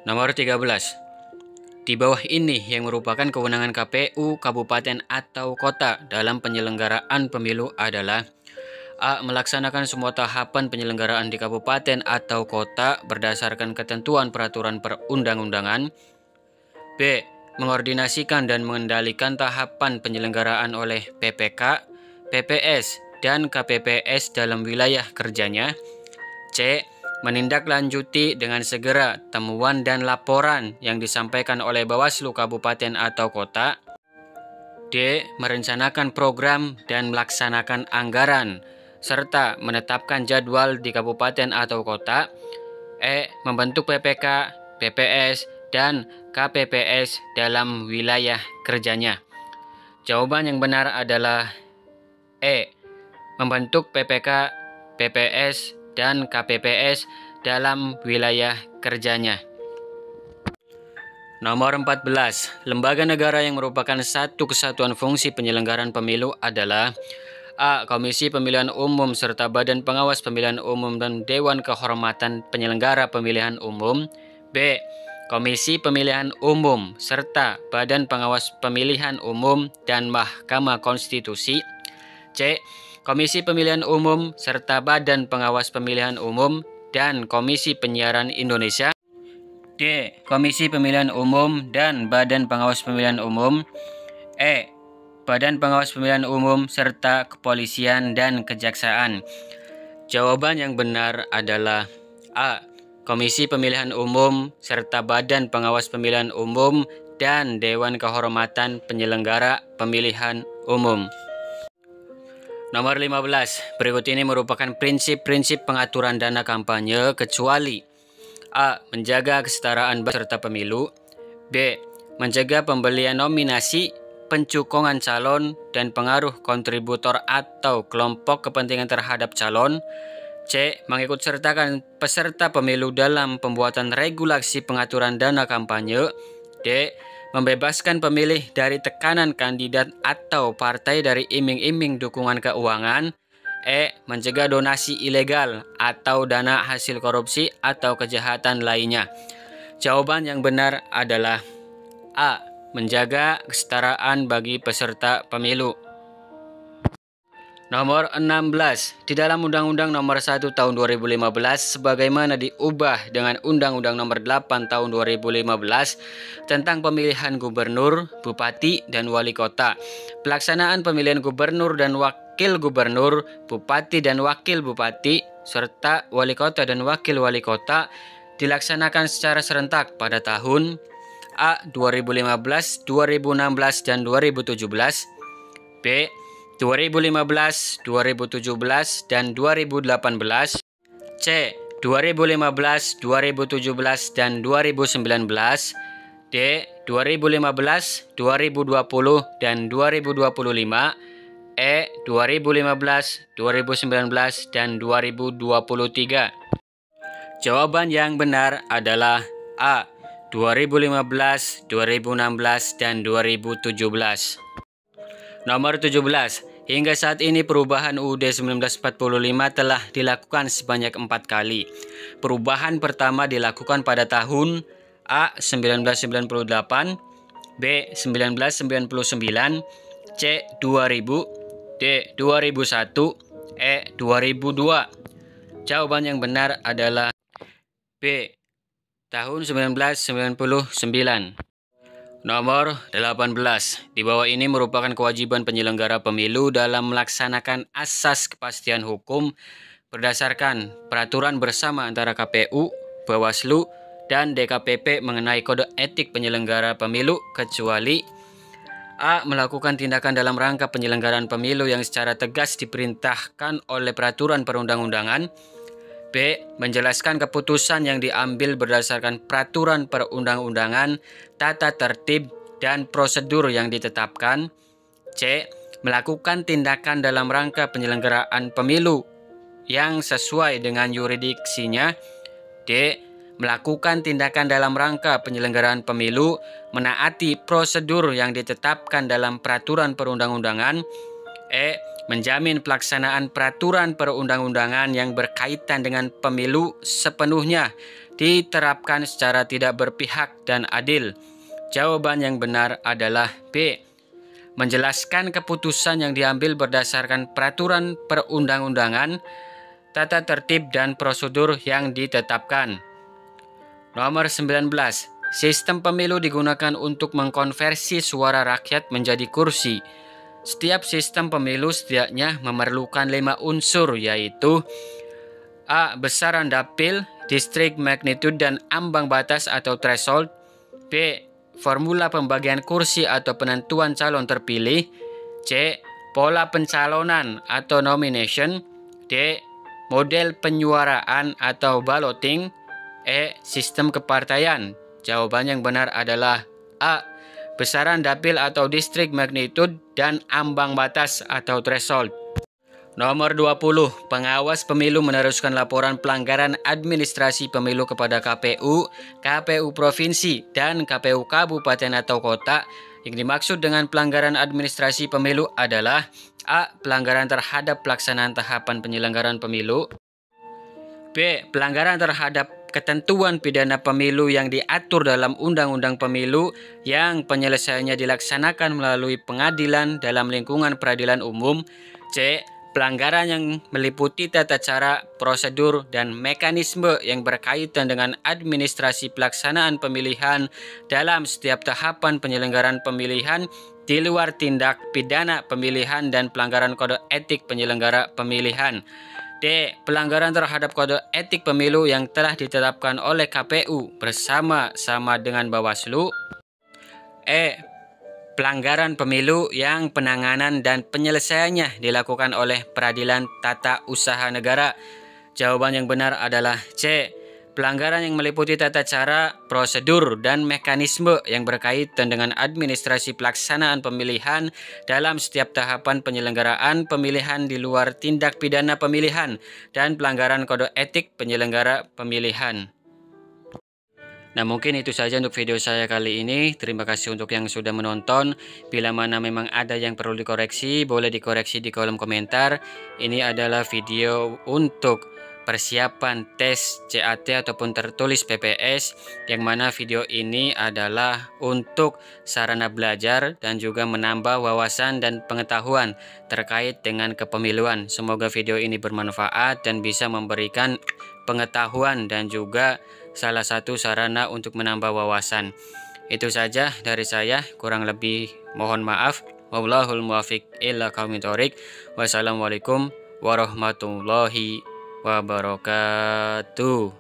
Nomor 13. Di bawah ini yang merupakan kewenangan KPU, kabupaten atau kota dalam penyelenggaraan pemilu adalah: A. Melaksanakan semua tahapan penyelenggaraan di kabupaten atau kota berdasarkan ketentuan peraturan perundang-undangan. B. Mengordinasikan dan mengendalikan tahapan penyelenggaraan oleh PPK, PPS, dan KPPS dalam wilayah kerjanya. C. Menindaklanjuti dengan segera temuan dan laporan yang disampaikan oleh Bawaslu kabupaten atau kota. D. Merencanakan program dan melaksanakan anggaran serta menetapkan jadwal di kabupaten atau kota. E. Membentuk PPK, PPS, dan KPPS dalam wilayah kerjanya. Jawaban yang benar adalah E. Membentuk PPK, PPS, dan KPPS dalam wilayah kerjanya. Nomor 14. Lembaga negara yang merupakan satu kesatuan fungsi penyelenggaraan pemilu adalah: A. Komisi Pemilihan Umum serta Badan Pengawas Pemilihan Umum dan Dewan Kehormatan Penyelenggara Pemilihan Umum. B. Komisi Pemilihan Umum serta Badan Pengawas Pemilihan Umum dan Mahkamah Konstitusi. C. Komisi Pemilihan Umum serta Badan Pengawas Pemilihan Umum dan Komisi Penyiaran Indonesia. D. Komisi Pemilihan Umum dan Badan Pengawas Pemilihan Umum. E. Badan Pengawas Pemilihan Umum serta Kepolisian dan Kejaksaan. Jawaban yang benar adalah A. Komisi Pemilihan Umum serta Badan Pengawas Pemilihan Umum dan Dewan Kehormatan Penyelenggara Pemilihan Umum. Nomor 15. Berikut ini merupakan prinsip-prinsip pengaturan dana kampanye kecuali: A. Menjaga kesetaraan peserta pemilu. B. Mencegah pembelian nominasi, pencukongan calon, dan pengaruh kontributor atau kelompok kepentingan terhadap calon. C. Mengikut sertakan peserta pemilu dalam pembuatan regulasi pengaturan dana kampanye. D. Membebaskan pemilih dari tekanan kandidat atau partai dari iming-iming dukungan keuangan. E. Mencegah donasi ilegal atau dana hasil korupsi atau kejahatan lainnya. Jawaban yang benar adalah A. Menjaga kesetaraan bagi peserta pemilu. Nomor 16. Di dalam Undang-Undang Nomor 1 Tahun 2015 sebagaimana diubah dengan Undang-Undang Nomor 8 Tahun 2015 tentang pemilihan gubernur, bupati, dan wali kota. Pelaksanaan pemilihan gubernur dan wakil gubernur, bupati dan wakil bupati, serta wali kota dan wakil wali kota dilaksanakan secara serentak pada tahun A. 2015, 2016, dan 2017. B. 2015, 2017, dan 2018. C. 2015, 2017, dan 2019. D. 2015, 2020, dan 2025. E. 2015, 2019, dan 2023. Jawaban yang benar adalah A. 2015, 2016, dan 2017. Nomor 17. Hingga saat ini perubahan UUD 1945 telah dilakukan sebanyak 4 kali. Perubahan pertama dilakukan pada tahun A. 1998, B. 1999, C. 2000, D. 2001, E. 2002. Jawaban yang benar adalah B. Tahun 1999. Nomor 18. Di bawah ini merupakan kewajiban penyelenggara pemilu dalam melaksanakan asas kepastian hukum berdasarkan peraturan bersama antara KPU, Bawaslu, dan DKPP mengenai kode etik penyelenggara pemilu kecuali: A. Melakukan tindakan dalam rangka penyelenggaraan pemilu yang secara tegas diperintahkan oleh peraturan perundang-undangan. B. Menjelaskan keputusan yang diambil berdasarkan peraturan perundang-undangan, tata tertib, dan prosedur yang ditetapkan. C. Melakukan tindakan dalam rangka penyelenggaraan pemilu yang sesuai dengan yurisdiksinya. D. Melakukan tindakan dalam rangka penyelenggaraan pemilu menaati prosedur yang ditetapkan dalam peraturan perundang-undangan. E. Menjamin pelaksanaan peraturan perundang-undangan yang berkaitan dengan pemilu sepenuhnya diterapkan secara tidak berpihak dan adil. Jawaban yang benar adalah B. Menjelaskan keputusan yang diambil berdasarkan peraturan perundang-undangan, tata tertib dan prosedur yang ditetapkan. Nomor 19. Sistem pemilu digunakan untuk mengkonversi suara rakyat menjadi kursi. Setiap sistem pemilu setidaknya memerlukan 5 unsur, yaitu A. Besaran dapil, distrik, magnitude, dan ambang batas atau threshold. B. Formula pembagian kursi atau penentuan calon terpilih. C. Pola pencalonan atau nomination. D. Model penyuaraan atau balloting. E. Sistem kepartaian. Jawaban yang benar adalah A. Besaran dapil atau distrik, magnitude, dan ambang batas atau threshold. Nomor 20. Pengawas pemilu meneruskan laporan pelanggaran administrasi pemilu kepada KPU, KPU Provinsi, dan KPU Kabupaten atau Kota. Yang dimaksud dengan pelanggaran administrasi pemilu adalah A. Pelanggaran terhadap pelaksanaan tahapan penyelenggaraan pemilu. B. Pelanggaran terhadap ketentuan pidana pemilu yang diatur dalam Undang-Undang Pemilu yang penyelesaiannya dilaksanakan melalui pengadilan dalam lingkungan peradilan umum. C. Pelanggaran yang meliputi tata cara, prosedur, dan mekanisme yang berkaitan dengan administrasi pelaksanaan pemilihan dalam setiap tahapan penyelenggaraan pemilihan di luar tindak pidana pemilihan dan pelanggaran kode etik penyelenggara pemilihan. D. Pelanggaran terhadap kode etik pemilu yang telah ditetapkan oleh KPU bersama-sama dengan Bawaslu. E. Pelanggaran pemilu yang penanganan dan penyelesaiannya dilakukan oleh Peradilan Tata Usaha Negara. Jawaban yang benar adalah C. Pelanggaran yang meliputi tata cara, prosedur, dan mekanisme yang berkaitan dengan administrasi pelaksanaan pemilihan dalam setiap tahapan penyelenggaraan pemilihan di luar tindak pidana pemilihan dan pelanggaran kode etik penyelenggara pemilihan. Nah, mungkin itu saja untuk video saya kali ini. Terima kasih untuk yang sudah menonton. Bila mana memang ada yang perlu dikoreksi, boleh dikoreksi di kolom komentar. Ini adalah video untuk persiapan tes CAT ataupun tertulis PPS, yang mana video ini adalah untuk sarana belajar dan juga menambah wawasan dan pengetahuan terkait dengan kepemiluan. Semoga video ini bermanfaat dan bisa memberikan pengetahuan dan juga salah satu sarana untuk menambah wawasan. Itu saja dari saya, kurang lebih mohon maaf. Wallahul muwaffiq ila aqwamit thoriq. Wassalamualaikum warahmatullahi wabarakatuh.